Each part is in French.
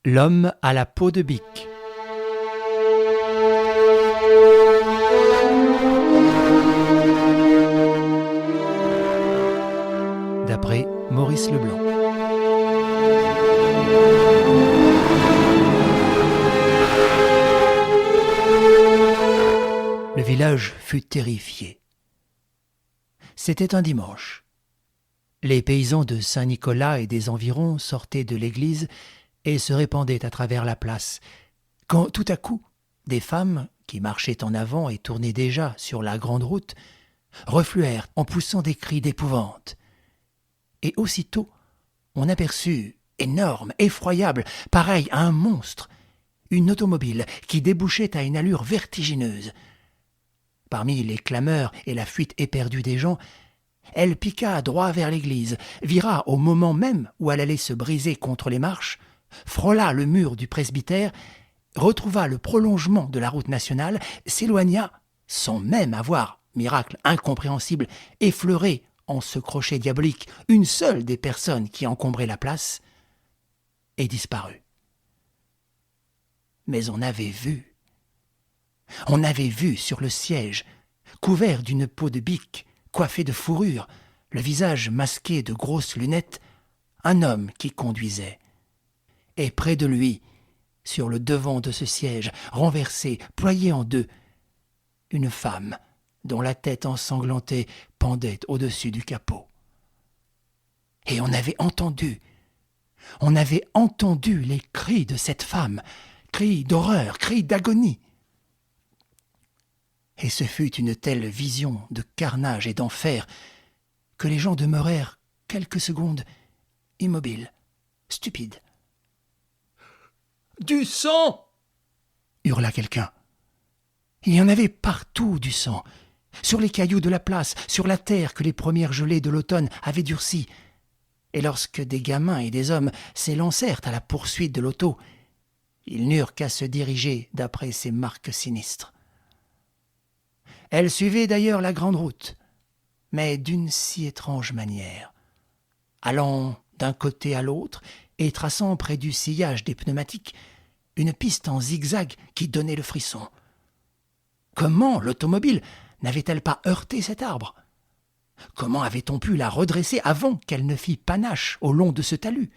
L'homme à la peau de bique. D'après Maurice Leblanc. Le village fut terrifié. C'était un dimanche. Les paysans de Saint-Nicolas et des environs sortaient de l'église et se répandaient à travers la place, quand tout à coup, des femmes, qui marchaient en avant et tournaient déjà sur la grande route, refluèrent en poussant des cris d'épouvante. Et aussitôt, on aperçut, énorme, effroyable, pareil à un monstre, une automobile qui débouchait à une allure vertigineuse. Parmi les clameurs et la fuite éperdue des gens, elle piqua droit vers l'église, vira au moment même où elle allait se briser contre les marches, frôla le mur du presbytère, retrouva le prolongement de la route nationale, s'éloigna, sans même avoir, miracle incompréhensible, effleuré en ce crochet diabolique une seule des personnes qui encombraient la place, et disparut. Mais on avait vu sur le siège, couvert d'une peau de bique, coiffé de fourrure, le visage masqué de grosses lunettes, un homme qui conduisait. Et près de lui, sur le devant de ce siège, renversé, ployé en deux, une femme dont la tête ensanglantée pendait au-dessus du capot. Et on avait entendu les cris de cette femme, cris d'horreur, cris d'agonie. Et ce fut une telle vision de carnage et d'enfer que les gens demeurèrent quelques secondes immobiles, stupides. « Du sang !» hurla quelqu'un. Il y en avait partout du sang, sur les cailloux de la place, sur la terre que les premières gelées de l'automne avaient durcie. Et lorsque des gamins et des hommes s'élancèrent à la poursuite de l'auto, ils n'eurent qu'à se diriger d'après ces marques sinistres. Elle suivait d'ailleurs la grande route, mais d'une si étrange manière, allant d'un côté à l'autre et traçant près du sillage des pneumatiques une piste en zigzag qui donnait le frisson. Comment l'automobile n'avait-elle pas heurté cet arbre ? Comment avait-on pu la redresser avant qu'elle ne fît panache au long de ce talus ?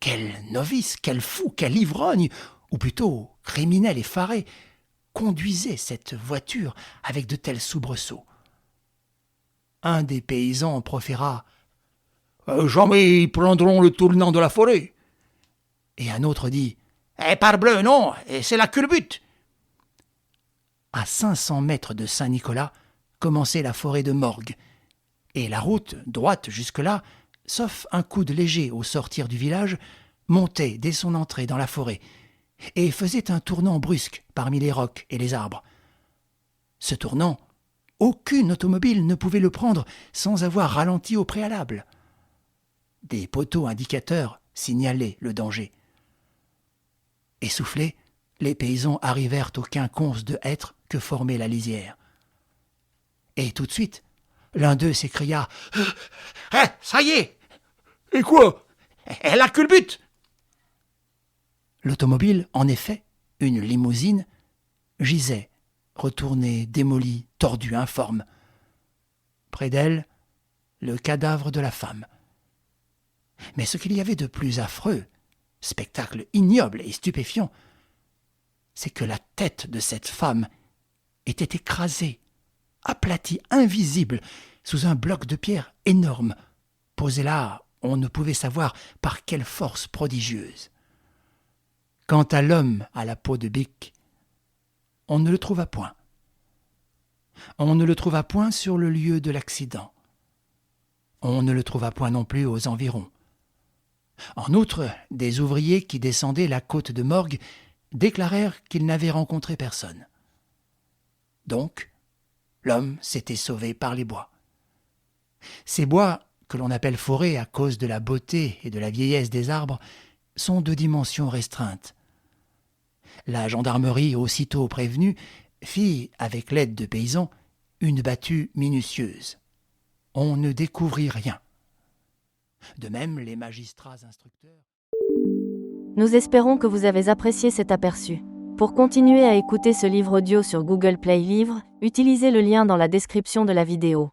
Quel novice, quel fou, quel ivrogne, ou plutôt criminel effaré, conduisait cette voiture avec de tels soubresauts ? Un des paysans proféra « Jamais ils prendront le tournant de la forêt !» Et un autre dit « Parbleu, non, c'est la culbute !» À 500 mètres de Saint-Nicolas commençait la forêt de Morgue, et la route, droite jusque-là, sauf un coude léger au sortir du village, montait dès son entrée dans la forêt, et faisait un tournant brusque parmi les rocs et les arbres. Ce tournant, aucune automobile ne pouvait le prendre sans avoir ralenti au préalable. Des poteaux indicateurs signalaient le danger. Essoufflés, les paysans arrivèrent au quinconce de hêtres que formait la lisière. Et tout de suite, l'un d'eux s'écria « Ça y est !»« Et quoi ?»« Elle a culbute !» L'automobile, en effet, une limousine, gisait, retournée, démolie, tordue, informe. Près d'elle, le cadavre de la femme. Mais ce qu'il y avait de plus affreux, spectacle ignoble et stupéfiant, c'est que la tête de cette femme était écrasée, aplatie, invisible, sous un bloc de pierre énorme, posé là, on ne pouvait savoir par quelle force prodigieuse. Quant à l'homme à la peau de bique, on ne le trouva point. On ne le trouva point sur le lieu de l'accident. On ne le trouva point non plus aux environs. En outre, des ouvriers qui descendaient la côte de Morgue déclarèrent qu'ils n'avaient rencontré personne. Donc, l'homme s'était sauvé par les bois. Ces bois, que l'on appelle forêts à cause de la beauté et de la vieillesse des arbres, sont de dimensions restreintes. La gendarmerie, aussitôt prévenue, fit, avec l'aide de paysans, une battue minutieuse. On ne découvrit rien. De même, les magistrats instructeurs... Nous espérons que vous avez apprécié cet aperçu. Pour continuer à écouter ce livre audio sur Google Play Livres, utilisez le lien dans la description de la vidéo.